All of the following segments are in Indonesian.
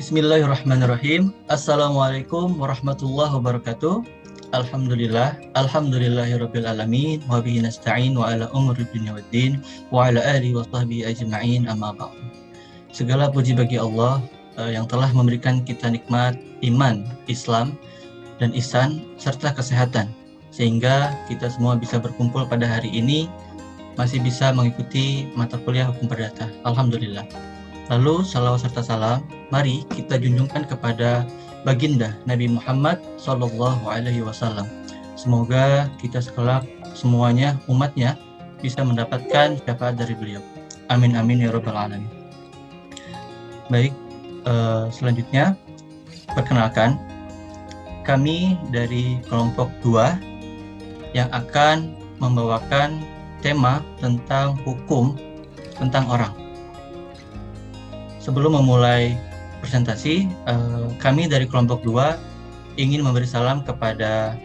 Bismillahirrahmanirrahim. Assalamualaikum warahmatullahi wabarakatuh. Alhamdulillahirabbil alamin wa bihi nasta'in wa ala umuri dunya waddin wa ala alihi wa sahbihi ajma'in amma ba'd. Segala puji bagi Allah yang telah memberikan kita nikmat iman, Islam dan ihsan serta kesehatan sehingga kita semua bisa berkumpul pada hari ini masih bisa mengikuti mata kuliah hukum perdata. Alhamdulillah. Lalu salawat serta salam mari kita junjungkan kepada baginda Nabi Muhammad SAW. Semoga kita sekelak semuanya umatnya bisa mendapatkan syafaat dari beliau. Amin amin ya rabbal alamin. Baik, selanjutnya perkenalkan kami dari kelompok 2 yang akan membawakan tema tentang hukum tentang orang. Sebelum memulai presentasi, kami dari kelompok 2 ingin memberi salam kepada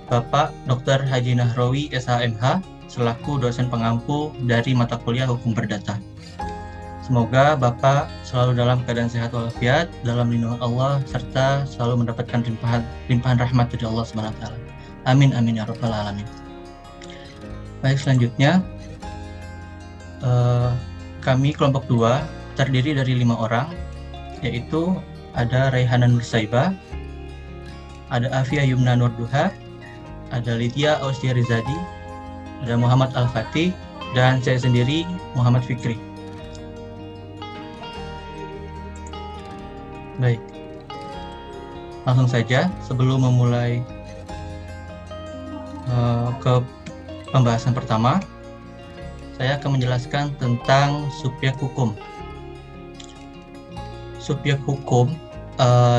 Bapak Dr. Haji Nahrawi SHMH selaku dosen pengampu dari mata kuliah hukum perdata. Semoga Bapak selalu dalam keadaan sehat walafiat, dalam lindungan Allah, serta selalu mendapatkan limpahan rahmat dari Allah SWT. Amin amin ya rabbal alamin. Baik, selanjutnya kami kelompok 2 terdiri dari 5 orang, yaitu ada Raihana Nursaibah, ada Afia Yumna Nurduha, ada Lydia Austia Rizadi, ada Muhammad Al-Fatih, dan saya sendiri Muhammad Fikri. Baik, langsung saja sebelum memulai ke pembahasan pertama, saya akan menjelaskan tentang subjek hukum. Subjek hukum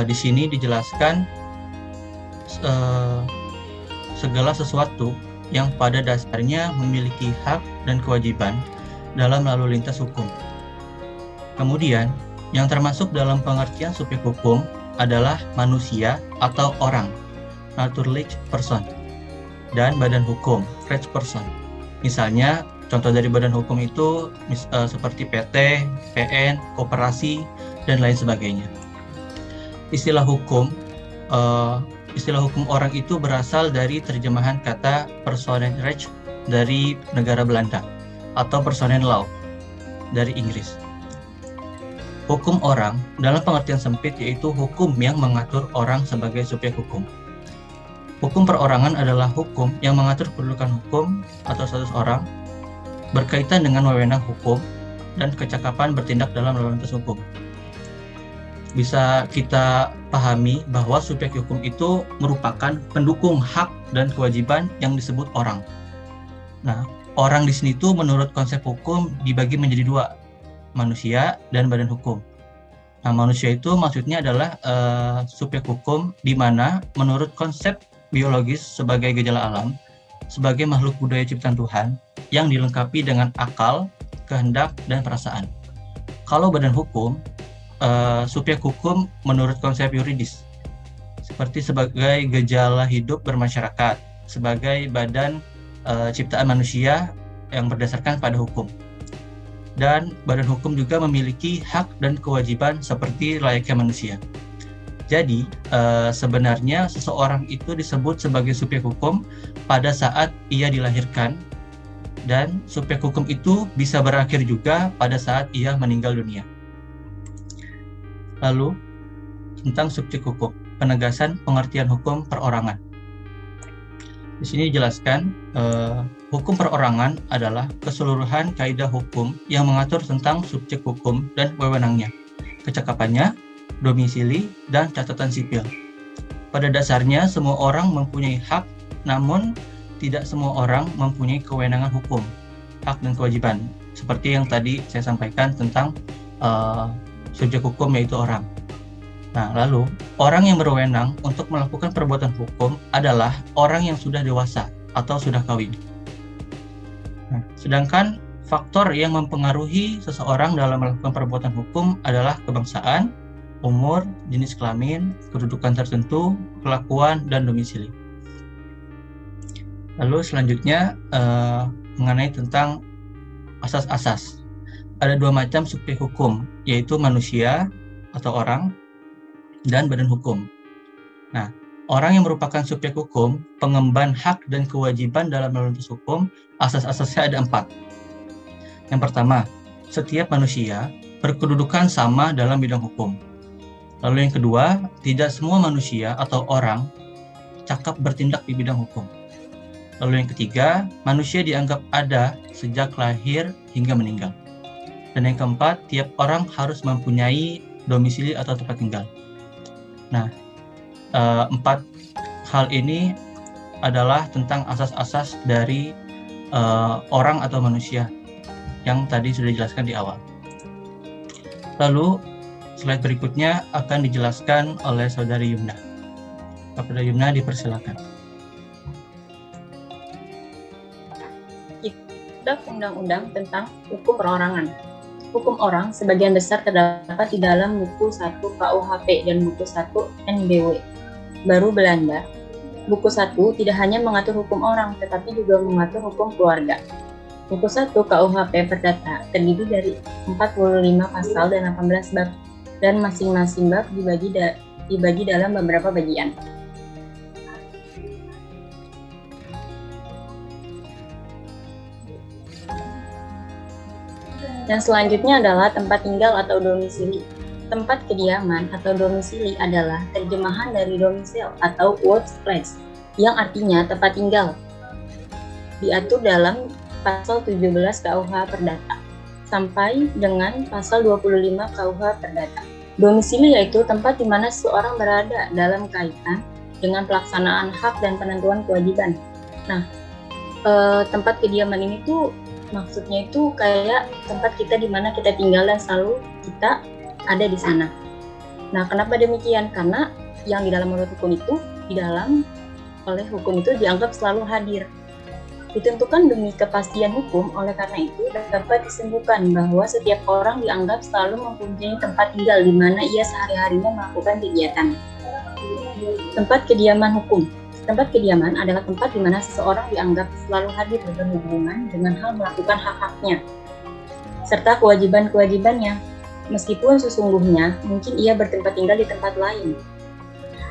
di sini dijelaskan segala sesuatu yang pada dasarnya memiliki hak dan kewajiban dalam lalu lintas hukum. Kemudian, yang termasuk dalam pengertian subjek hukum adalah manusia atau orang, naturalized person, dan badan hukum, recht person. Misalnya, contoh dari badan hukum itu seperti PT, PN, koperasi, dan lain sebagainya. Istilah hukum orang itu berasal dari terjemahan kata Personenrecht dari negara Belanda atau Personenlaw dari Inggris. Hukum orang dalam pengertian sempit yaitu hukum yang mengatur orang sebagai subjek hukum. Hukum perorangan adalah hukum yang mengatur kedudukan hukum atau status orang berkaitan dengan wewenang hukum dan kecakapan bertindak dalam lalu lintas hukum. Bisa kita pahami bahwa subjek hukum itu merupakan pendukung hak dan kewajiban yang disebut orang. Nah, orang di sini tuh menurut konsep hukum dibagi menjadi 2, manusia dan badan hukum. Nah, manusia itu maksudnya adalah subjek hukum di mana menurut konsep biologis sebagai gejala alam, sebagai makhluk budaya ciptaan Tuhan yang dilengkapi dengan akal, kehendak, dan perasaan. Kalau badan hukum, subjek hukum menurut konsep yuridis seperti sebagai gejala hidup bermasyarakat, sebagai badan ciptaan manusia yang berdasarkan pada hukum. Dan badan hukum juga memiliki hak dan kewajiban seperti layaknya manusia. Jadi sebenarnya seseorang itu disebut sebagai subjek hukum pada saat ia dilahirkan, dan subjek hukum itu bisa berakhir juga pada saat ia meninggal dunia. Lalu, tentang subjek hukum, penegasan pengertian hukum perorangan. Di sini dijelaskan, hukum perorangan adalah keseluruhan kaidah hukum yang mengatur tentang subjek hukum dan wewenangnya, kecakapannya, domisili, dan catatan sipil. Pada dasarnya, semua orang mempunyai hak, namun tidak semua orang mempunyai kewenangan hukum, hak dan kewajiban. Seperti yang tadi saya sampaikan tentang subjek hukum yaitu orang. Nah, lalu orang yang berwenang untuk melakukan perbuatan hukum adalah orang yang sudah dewasa atau sudah kawin. Nah, sedangkan faktor yang mempengaruhi seseorang dalam melakukan perbuatan hukum adalah kebangsaan, umur, jenis kelamin, kedudukan tertentu, kelakuan, dan domisili. Lalu selanjutnya mengenai tentang asas-asas. Ada 2 macam subjek hukum, yaitu manusia atau orang dan badan hukum. Nah, orang yang merupakan subjek hukum, pengemban hak dan kewajiban dalam menuntut hukum, asas-asasnya ada 4. Yang pertama, setiap manusia berkedudukan sama dalam bidang hukum. Lalu yang kedua, tidak semua manusia atau orang cakap bertindak di bidang hukum. Lalu yang ketiga, manusia dianggap ada sejak lahir hingga meninggal. Dan yang keempat, tiap orang harus mempunyai domisili atau tempat tinggal. Nah, 4 hal ini adalah tentang asas-asas dari orang atau manusia yang tadi sudah dijelaskan di awal. Lalu slide berikutnya akan dijelaskan oleh Saudari Yumna. Kepada Yumna dipersilakan. Kitab Undang-Undang tentang Hukum Perorangan. Hukum orang sebagian besar terdapat di dalam buku 1 KUHP dan buku 1 NBW. Baru Belanda. Buku 1 tidak hanya mengatur hukum orang, tetapi juga mengatur hukum keluarga. Buku 1 KUHP Perdata terdiri dari 45 pasal dan 18 bab, dan masing-masing bab dibagi dalam beberapa bagian. Yang selanjutnya adalah tempat tinggal atau domisili. Tempat kediaman atau domisili adalah terjemahan dari domisil atau workplace, yang artinya tempat tinggal. Diatur dalam pasal 17 KUH Perdata sampai dengan pasal 25 KUH Perdata. Domisili yaitu tempat di mana seseorang berada dalam kaitan dengan pelaksanaan hak dan penentuan kewajiban. Nah, tempat kediaman ini tuh maksudnya itu kayak tempat kita di mana kita tinggal dan selalu kita ada di sana. Nah, kenapa demikian? Karena yang di dalam menurut hukum itu, di dalam oleh hukum itu dianggap selalu hadir. Ditentukan demi kepastian hukum, oleh karena itu dapat disimpulkan bahwa setiap orang dianggap selalu mempunyai tempat tinggal di mana ia sehari-harinya melakukan kegiatan. Tempat kediaman hukum. Tempat kediaman adalah tempat di mana seseorang dianggap selalu hadir dan berhubungan dengan hal melakukan hak-haknya serta kewajiban-kewajibannya, meskipun sesungguhnya mungkin ia bertempat tinggal di tempat lain.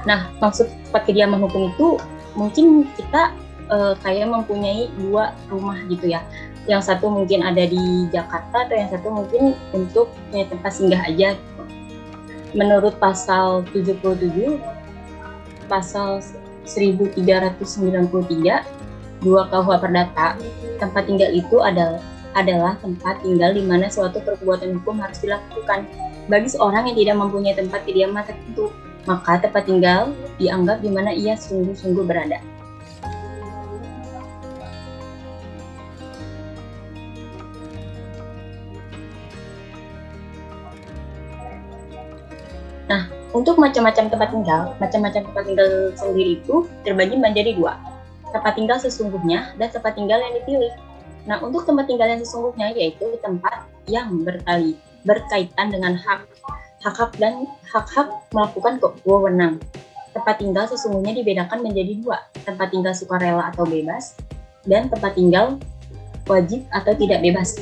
Nah, maksud tempat kediaman hukum itu mungkin kita kayak mempunyai 2 rumah gitu ya. Yang satu mungkin ada di Jakarta atau yang satu mungkin untuk punya tempat singgah aja. Menurut pasal 77, pasal 1393 2 KUH Perdata, tempat tinggal itu adalah tempat tinggal di mana suatu perbuatan hukum harus dilakukan. Bagi seorang yang tidak mempunyai tempat kediaman tertentu, maka tempat tinggal dianggap di mana ia sungguh-sungguh berada. Nah, untuk macam-macam tempat tinggal sendiri itu terbagi menjadi 2, tempat tinggal sesungguhnya dan tempat tinggal yang dipilih. Nah, untuk tempat tinggal yang sesungguhnya yaitu tempat yang berkaitan dengan hak-hak dan hak-hak melakukan wewenang. Tempat tinggal sesungguhnya dibedakan menjadi 2, tempat tinggal sukarela atau bebas dan tempat tinggal wajib atau tidak bebas.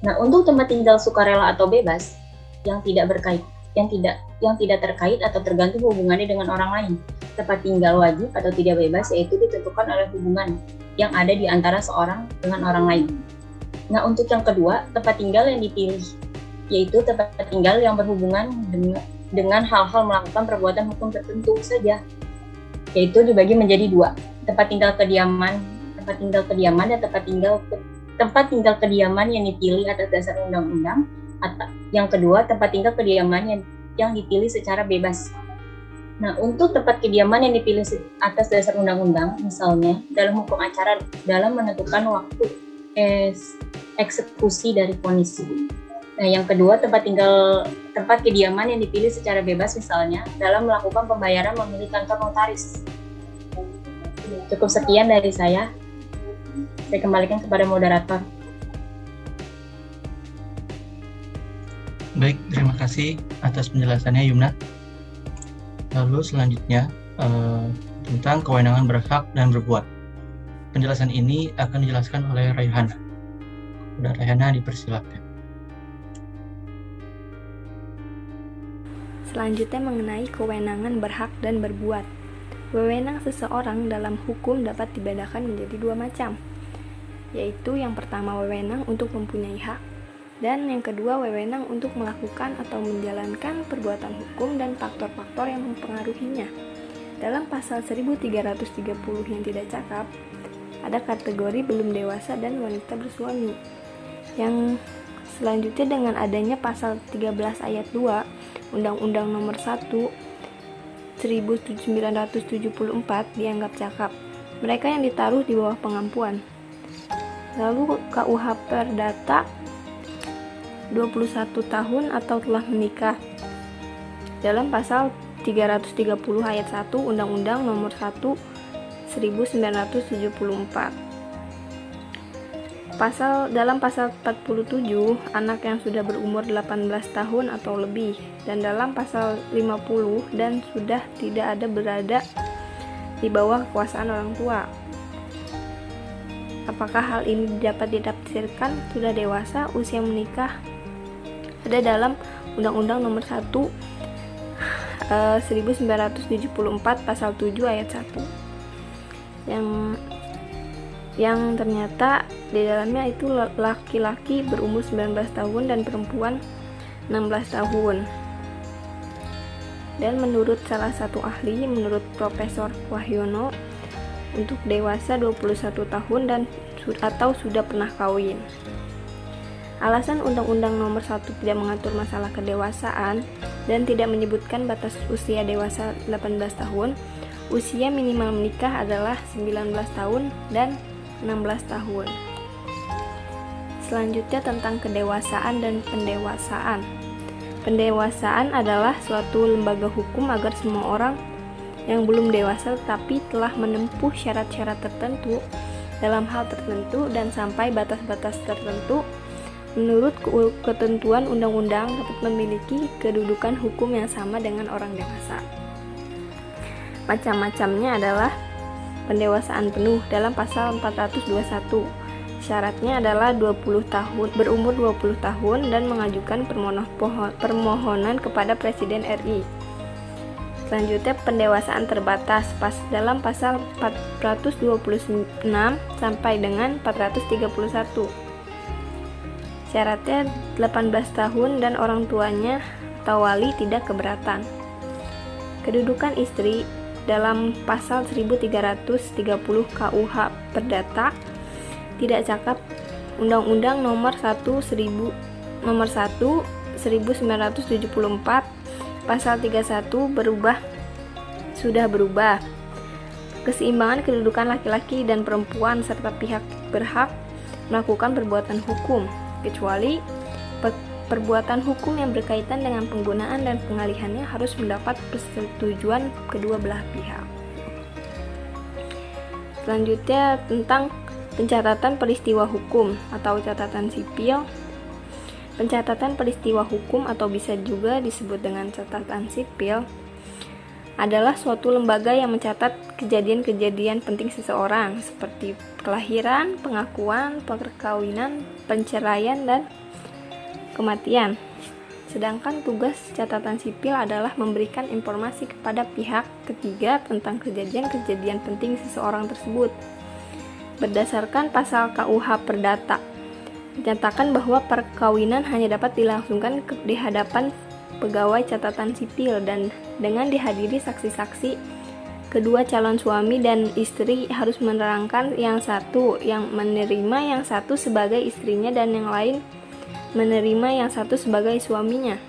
Nah, untuk tempat tinggal sukarela atau bebas yang tidak terkait atau tergantung hubungannya dengan orang lain. Tempat tinggal wajib atau tidak bebas yaitu ditentukan oleh hubungan yang ada di antara seorang dengan orang lain. Nah, untuk yang kedua, tempat tinggal yang dipilih yaitu tempat tinggal yang berhubungan dengan hal-hal melakukan perbuatan hukum tertentu saja, yaitu dibagi menjadi 2, tempat tinggal kediaman dan tempat tinggal kediaman yang dipilih atas dasar undang-undang. Atau yang kedua, tempat tinggal kediaman yang dipilih secara bebas. Nah, untuk tempat kediaman yang dipilih atas dasar undang-undang, misalnya dalam hukum acara dalam menentukan waktu eksekusi dari vonis. Nah, yang kedua, tempat kediaman yang dipilih secara bebas, misalnya dalam melakukan pembayaran memilih kantor notaris. Cukup sekian dari saya. Saya kembalikan kepada moderator. Baik, terima kasih atas penjelasannya Yumna. Lalu selanjutnya tentang kewenangan berhak dan berbuat. Penjelasan ini akan dijelaskan oleh Raihana. Raihana dipersilakan. Selanjutnya mengenai kewenangan berhak dan berbuat. Wewenang seseorang dalam hukum dapat dibedakan menjadi dua macam, yaitu yang pertama wewenang untuk mempunyai hak, dan yang kedua wewenang untuk melakukan atau menjalankan perbuatan hukum dan faktor-faktor yang mempengaruhinya. Dalam pasal 1330 yang tidak cakap, ada kategori belum dewasa dan wanita bersuami. Yang selanjutnya dengan adanya pasal 13 ayat 2 Undang-Undang Nomor 1 1974 dianggap cakap. Mereka yang ditaruh di bawah pengampuan. Lalu KUH Perdata 21 tahun atau telah menikah. Dalam pasal 330 ayat 1 Undang-Undang Nomor 1 1974. Dalam pasal 47, anak yang sudah berumur 18 tahun atau lebih, dan dalam pasal 50 dan sudah tidak ada berada di bawah kekuasaan orang tua. Apakah hal ini dapat ditafsirkan sudah dewasa usia menikah? Ada dalam Undang-Undang Nomor 1 1974 pasal 7 ayat 1 yang ternyata di dalamnya itu laki-laki berumur 19 tahun dan perempuan 16 tahun. Dan menurut salah satu ahli, menurut Profesor Wahyono, untuk dewasa 21 tahun dan atau sudah pernah kawin. Alasan Undang-Undang Nomor 1 tidak mengatur masalah kedewasaan dan tidak menyebutkan batas usia dewasa 18 tahun, usia minimal menikah adalah 19 tahun dan 16 tahun. Selanjutnya tentang kedewasaan dan pendewasaan. Pendewasaan adalah suatu lembaga hukum agar semua orang yang belum dewasa tetapi telah menempuh syarat-syarat tertentu dalam hal tertentu dan sampai batas-batas tertentu menurut ketentuan undang-undang dapat memiliki kedudukan hukum yang sama dengan orang dewasa. Macam-macamnya adalah pendewasaan penuh dalam pasal 421. Syaratnya adalah berumur 20 tahun dan mengajukan permohonan kepada Presiden RI. Selanjutnya pendewasaan terbatas dalam pasal 426 sampai dengan 431. Syaratnya 18 tahun dan orang tuanya atau wali tidak keberatan. Kedudukan istri dalam pasal 1330 KUH Perdata tidak cakap. Undang-Undang Nomor 1 1974 pasal 31 sudah berubah. Keseimbangan kedudukan laki-laki dan perempuan serta pihak berhak melakukan perbuatan hukum, kecuali perbuatan hukum yang berkaitan dengan penggunaan dan pengalihannya harus mendapat persetujuan kedua belah pihak. Selanjutnya tentang pencatatan peristiwa hukum atau catatan sipil. Pencatatan peristiwa hukum atau bisa juga disebut dengan catatan sipil adalah suatu lembaga yang mencatat kejadian-kejadian penting seseorang seperti kelahiran, pengakuan, perkawinan, perceraian, dan kematian. Sedangkan tugas catatan sipil adalah memberikan informasi kepada pihak ketiga tentang kejadian-kejadian penting seseorang tersebut. Berdasarkan pasal KUH Perdata, dinyatakan bahwa perkawinan hanya dapat dilangsungkan di hadapan pegawai catatan sipil dan dengan dihadiri saksi-saksi. Kedua calon suami dan istri harus menerangkan yang satu yang menerima yang satu sebagai istrinya dan yang lain menerima yang satu sebagai suaminya.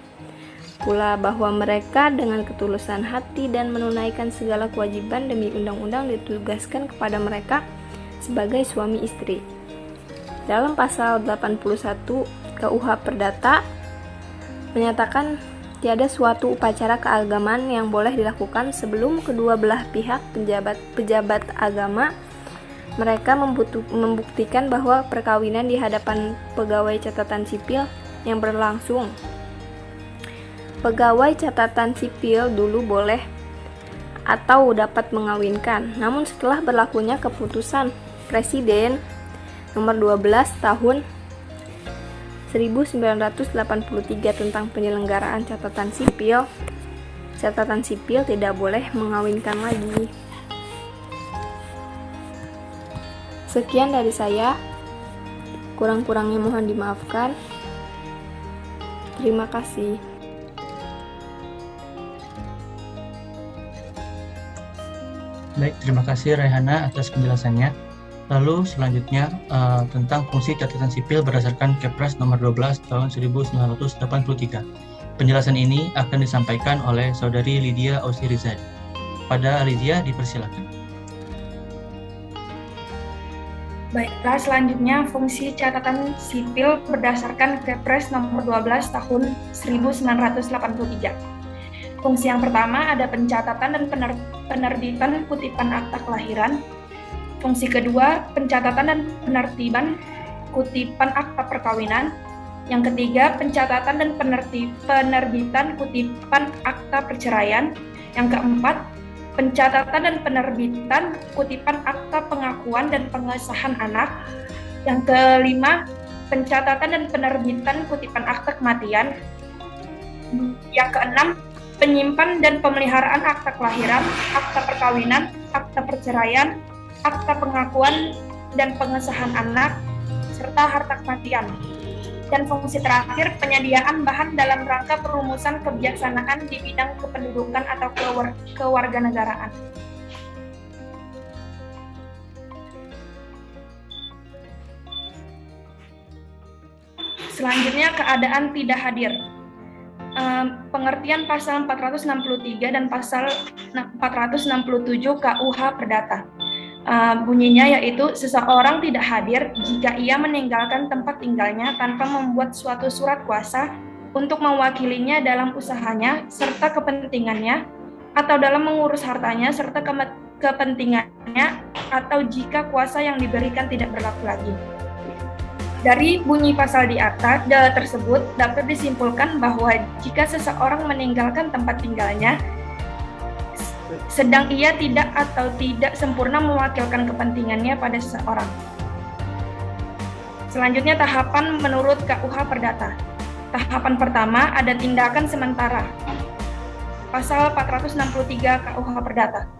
Pula bahwa mereka dengan ketulusan hati dan menunaikan segala kewajiban demi undang-undang ditugaskan kepada mereka sebagai suami istri. Dalam pasal 81 KUH Perdata menyatakan tiada suatu upacara keagamaan yang boleh dilakukan sebelum kedua belah pihak pejabat agama mereka membuktikan bahwa perkawinan di hadapan pegawai catatan sipil yang berlangsung. Pegawai catatan sipil dulu boleh atau dapat mengawinkan, namun setelah berlakunya keputusan Presiden nomor 12 tahun 1983 tentang penyelenggaraan catatan sipil, catatan sipil tidak boleh mengawinkan lagi. Sekian dari saya. Kurang-kurangnya mohon dimaafkan. Terima kasih. Baik, terima kasih Raihana atas penjelasannya. Lalu selanjutnya tentang fungsi catatan sipil berdasarkan Kepres nomor 12 tahun 1983. Penjelasan ini akan disampaikan oleh Saudari Lydia Osirizade. Pada Lydia, dipersilakan. Baiklah, selanjutnya fungsi catatan sipil berdasarkan Kepres nomor 12 tahun 1983. Fungsi yang pertama ada pencatatan dan penerbitan kutipan akta kelahiran. Fungsi kedua, pencatatan dan penertiban kutipan akta perkawinan. Yang ketiga, pencatatan dan penerbitan kutipan akta perceraian. Yang keempat, pencatatan dan penerbitan kutipan akta pengakuan dan pengesahan anak. Yang kelima, pencatatan dan penerbitan kutipan akta kematian. Yang keenam, penyimpan dan pemeliharaan akta kelahiran, akta perkawinan, akta perceraian, akta pengakuan dan pengesahan anak, serta harta kematian. Dan fungsi terakhir, penyediaan bahan dalam rangka perumusan kebijaksanaan di bidang kependudukan atau kewarganegaraan. Selanjutnya, keadaan tidak hadir. Pengertian pasal 463 dan pasal 467 KUH Perdata. Bunyinya yaitu seseorang tidak hadir jika ia meninggalkan tempat tinggalnya tanpa membuat suatu surat kuasa untuk mewakilinya dalam usahanya serta kepentingannya, atau dalam mengurus hartanya serta kepentingannya, atau jika kuasa yang diberikan tidak berlaku lagi. Dari bunyi pasal di atas tersebut dapat disimpulkan bahwa jika seseorang meninggalkan tempat tinggalnya, sedang ia tidak atau tidak sempurna mewakilkan kepentingannya pada seseorang. Selanjutnya, tahapan menurut KUH Perdata. Tahapan pertama ada tindakan sementara. Pasal 463 KUH Perdata.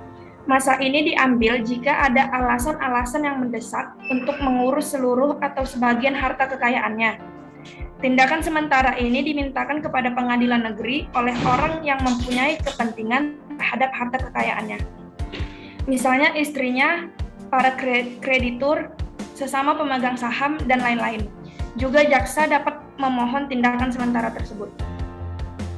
Masa ini diambil jika ada alasan-alasan yang mendesak untuk mengurus seluruh atau sebagian harta kekayaannya. Tindakan sementara ini dimintakan kepada pengadilan negeri oleh orang yang mempunyai kepentingan terhadap harta kekayaannya. Misalnya istrinya, para kreditur, sesama pemegang saham, dan lain-lain. Juga jaksa dapat memohon tindakan sementara tersebut.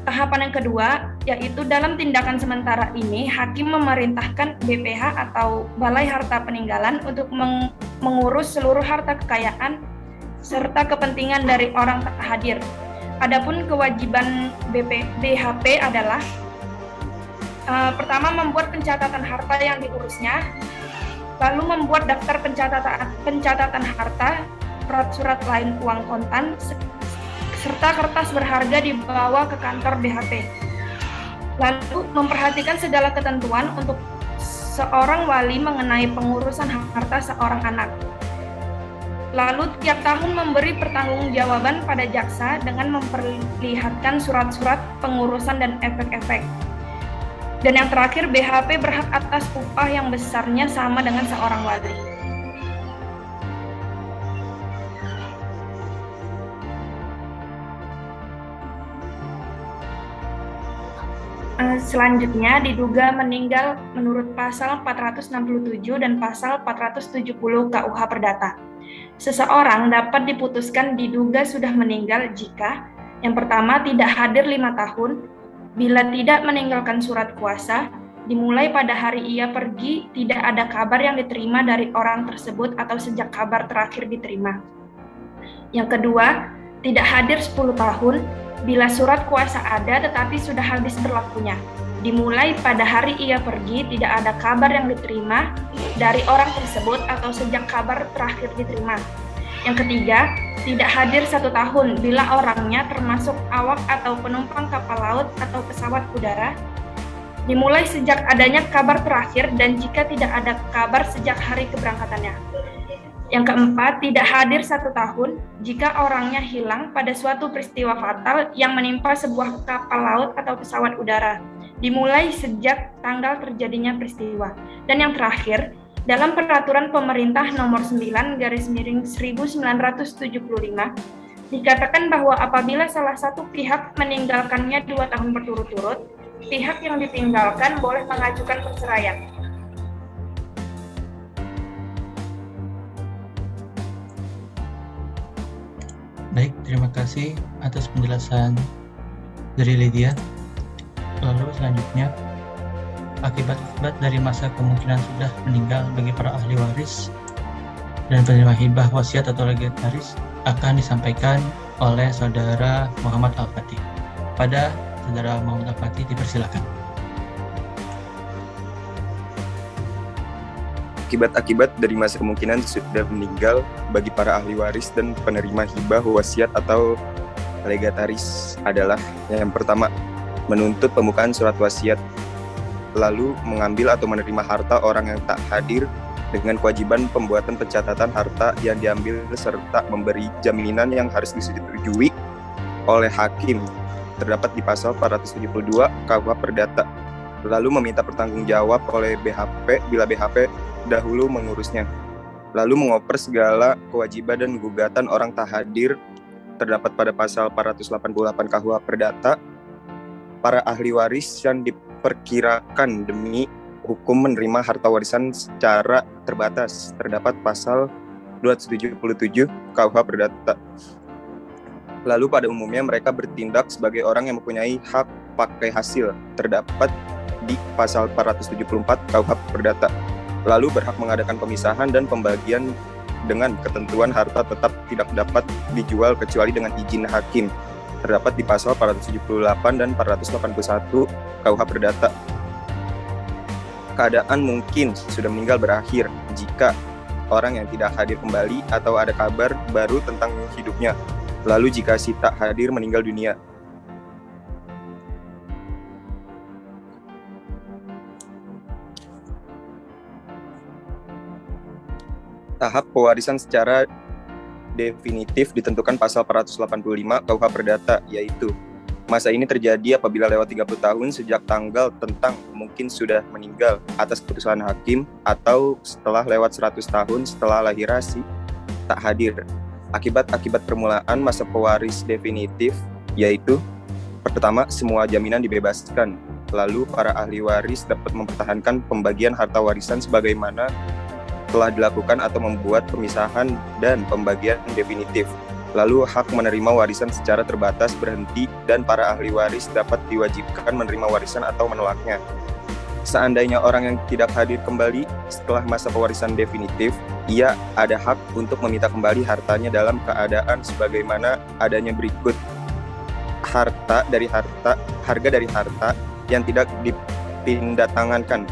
Tahapan yang kedua, yaitu dalam tindakan sementara ini, hakim memerintahkan BPH atau Balai Harta Peninggalan untuk mengurus seluruh harta kekayaan serta kepentingan dari orang tak hadir. Adapun kewajiban BHP adalah pertama, membuat pencatatan harta yang diurusnya, lalu membuat daftar pencatatan harta, surat lain uang kontan, serta kertas berharga dibawa ke kantor BHP. Lalu memperhatikan segala ketentuan untuk seorang wali mengenai pengurusan harta seorang anak. Lalu tiap tahun memberi pertanggungjawaban pada jaksa dengan memperlihatkan surat-surat pengurusan dan efek-efek. Dan yang terakhir, BHP berhak atas upah yang besarnya sama dengan seorang wali. Selanjutnya, diduga meninggal menurut pasal 467 dan pasal 470 KUH Perdata. Seseorang dapat diputuskan diduga sudah meninggal jika yang pertama, tidak hadir 5 tahun, bila tidak meninggalkan surat kuasa, dimulai pada hari ia pergi, tidak ada kabar yang diterima dari orang tersebut atau sejak kabar terakhir diterima. Yang kedua, tidak hadir 10 tahun, bila surat kuasa ada tetapi sudah habis berlakunya. Dimulai pada hari ia pergi, tidak ada kabar yang diterima dari orang tersebut atau sejak kabar terakhir diterima. Yang ketiga, tidak hadir 1 tahun bila orangnya termasuk awak atau penumpang kapal laut atau pesawat udara. Dimulai sejak adanya kabar terakhir dan jika tidak ada kabar sejak hari keberangkatannya. Yang keempat, tidak hadir 1 tahun jika orangnya hilang pada suatu peristiwa fatal yang menimpa sebuah kapal laut atau pesawat udara. dimulai sejak tanggal terjadinya peristiwa. Dan yang terakhir, dalam Peraturan Pemerintah Nomor 9/1975 dikatakan bahwa apabila salah satu pihak meninggalkannya 2 tahun berturut-turut, pihak yang ditinggalkan boleh mengajukan perceraian. Baik, terima kasih atas penjelasan dari Lydia. Lalu selanjutnya, akibat-akibat dari masa kemungkinan sudah meninggal bagi para ahli waris dan penerima hibah, wasiat atau legataris akan disampaikan oleh Saudara Muhammad Al-Fatih. Pada Saudara Muhammad Al-Fatih dipersilakan. Akibat-akibat dari masa kemungkinan sudah meninggal bagi para ahli waris dan penerima hibah, wasiat atau legataris adalah yang pertama, menuntut pembukaan surat wasiat, lalu mengambil atau menerima harta orang yang tak hadir dengan kewajiban pembuatan pencatatan harta yang diambil serta memberi jaminan yang harus disetujui oleh hakim terdapat di pasal 472 KUH Perdata, lalu meminta pertanggungjawab oleh BHP bila BHP dahulu mengurusnya, lalu mengoper segala kewajiban dan gugatan orang tak hadir terdapat pada pasal 488 KUH Perdata. Para ahli waris yang diperkirakan demi hukum menerima harta warisan secara terbatas terdapat pasal 277 KUH Perdata. Lalu pada umumnya mereka bertindak sebagai orang yang mempunyai hak pakai hasil terdapat di pasal 474 KUH Perdata. Lalu berhak mengadakan pemisahan dan pembagian dengan ketentuan harta tetap tidak dapat dijual kecuali dengan izin hakim terdapat di pasal 478 dan 481 KUH Perdata. Keadaan mungkin sudah meninggal berakhir jika orang yang tidak hadir kembali atau ada kabar baru tentang hidupnya. Lalu jika si tak hadir meninggal dunia. Tahap pewarisan secara definitif ditentukan pasal 485 KUH Perdata, yaitu masa ini terjadi apabila lewat 30 tahun sejak tanggal tentang mungkin sudah meninggal atas keputusan hakim atau setelah lewat 100 tahun setelah lahir si tak hadir. Akibat-akibat permulaan masa pewaris definitif yaitu pertama, semua jaminan dibebaskan. Lalu para ahli waris dapat mempertahankan pembagian harta warisan sebagaimana telah dilakukan atau membuat pemisahan dan pembagian definitif. Lalu hak menerima warisan secara terbatas berhenti dan para ahli waris dapat diwajibkan menerima warisan atau menolaknya. Seandainya orang yang tidak hadir kembali setelah masa pewarisan definitif, ia ada hak untuk meminta kembali hartanya dalam keadaan sebagaimana adanya berikut: harga dari harta yang tidak dipindatangankan,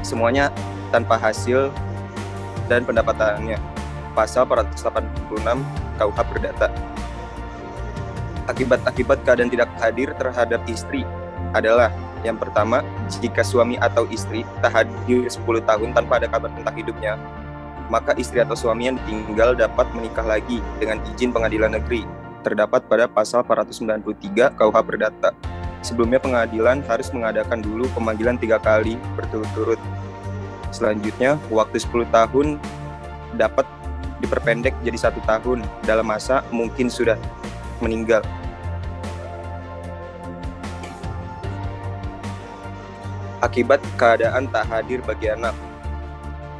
semuanya tanpa hasil dan pendapatannya. Pasal 486 KUH Perdata. Akibat-akibat keadaan tidak hadir terhadap istri adalah yang pertama, jika suami atau istri tak hadir 10 tahun tanpa ada kabar tentang hidupnya, maka istri atau suami yang ditinggal dapat menikah lagi dengan izin pengadilan negeri terdapat pada pasal 493 KUH Perdata. Sebelumnya pengadilan harus mengadakan dulu pemanggilan 3 kali berturut-turut. Selanjutnya, waktu 10 tahun dapat diperpendek jadi 1 tahun dalam masa mungkin sudah meninggal. Akibat keadaan tak hadir bagi anak.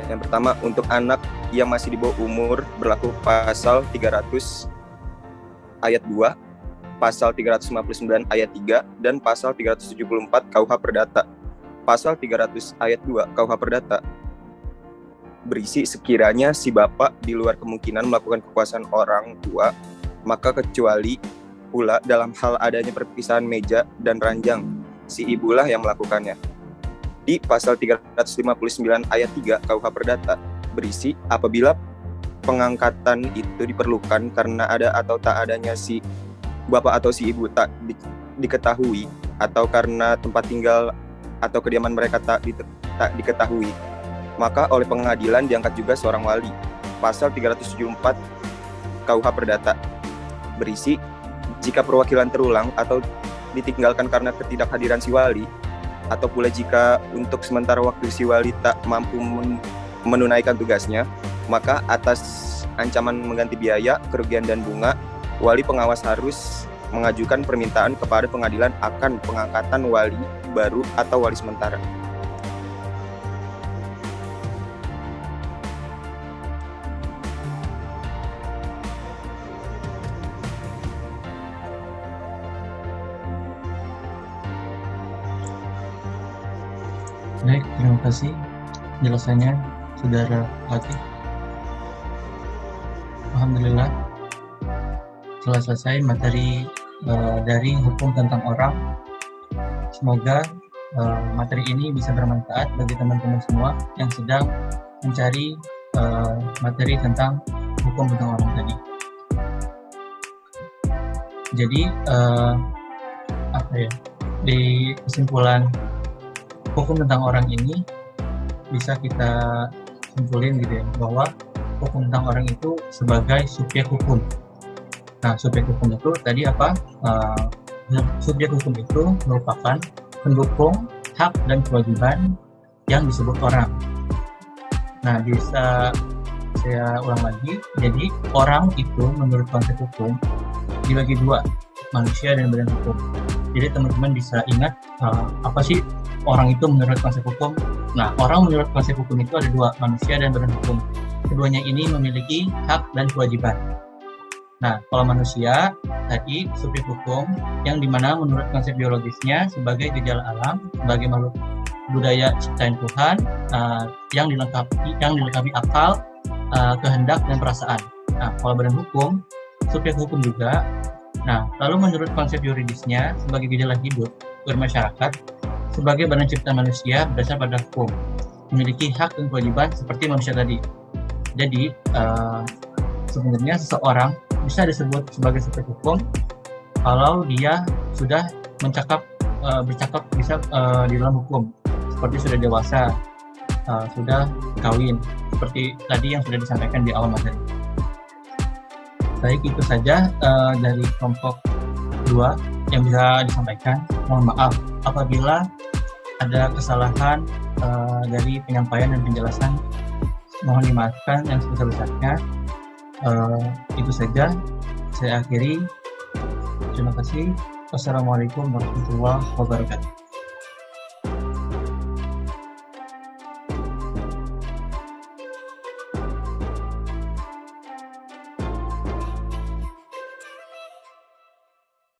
Yang pertama, untuk anak yang masih di bawah umur berlaku pasal 300 ayat 2, pasal 359 ayat 3, dan pasal 374 KUH Perdata. Pasal 300 ayat 2 KUH Perdata berisi sekiranya si bapak di luar kemungkinan melakukan kekuasaan orang tua, maka kecuali pula dalam hal adanya perpisahan meja dan ranjang, si ibulah yang melakukannya. Di pasal 359 ayat 3 KUH Perdata berisi apabila pengangkatan itu diperlukan karena ada atau tak adanya si bapak atau si ibu tak diketahui atau karena tempat tinggal atau kediaman mereka tak diketahui, maka oleh pengadilan diangkat juga seorang wali. Pasal 374 KUH Perdata berisi jika perwakilan terulang atau ditinggalkan karena ketidakhadiran si wali, atau pula jika untuk sementara waktu si wali tak mampu menunaikan tugasnya, maka atas ancaman mengganti biaya, kerugian dan bunga, wali pengawas harus mengajukan permintaan kepada pengadilan akan pengangkatan wali baru atau wali sementara. Baik, terima kasih penjelasannya Saudara Latif. Alhamdulillah telah selesai materi dari hukum tentang orang. Semoga materi ini bisa bermanfaat bagi teman-teman semua yang sedang mencari materi tentang hukum tentang orang tadi. Jadi di kesimpulan hukum tentang orang ini bisa kita simpulin gitu ya, bahwa hukum tentang orang itu sebagai subjek hukum. Nah, subjek hukum itu tadi apa? Subjek hukum itu merupakan pendukung hak dan kewajiban yang disebut orang. Nah, bisa saya ulang lagi. Jadi, orang itu menurut konsep hukum dibagi dua, manusia dan badan hukum. Jadi, teman-teman bisa ingat apa sih orang itu menurut konsep hukum? Nah, orang menurut konsep hukum itu ada dua, manusia dan badan hukum. Keduanya ini memiliki hak dan kewajiban. Nah, kalau manusia tadi subjek hukum yang dimana menurut konsep biologisnya sebagai gejala alam, sebagai makhluk budaya ciptaan Tuhan yang dilengkapi akal, kehendak dan perasaan. Nah, kalau badan hukum subjek hukum juga. Nah, lalu menurut konsep yuridisnya sebagai gejala hidup bermasyarakat, sebagai badan ciptaan manusia berdasar pada hukum, memiliki hak dan kewajiban seperti manusia tadi. Jadi sebenarnya seseorang bisa disebut sebagai subjek hukum kalau dia sudah bercakap bisa di dalam hukum, seperti sudah dewasa, sudah kawin, seperti tadi yang sudah disampaikan di awal materi. Baik, itu saja dari kelompok 2 yang bisa disampaikan. Mohon maaf apabila ada kesalahan dari penyampaian dan penjelasan, mohon dimaafkan yang sebesar-besarnya. Itu saja saya akhiri. Terima kasih. Wassalamualaikum warahmatullahi wabarakatuh.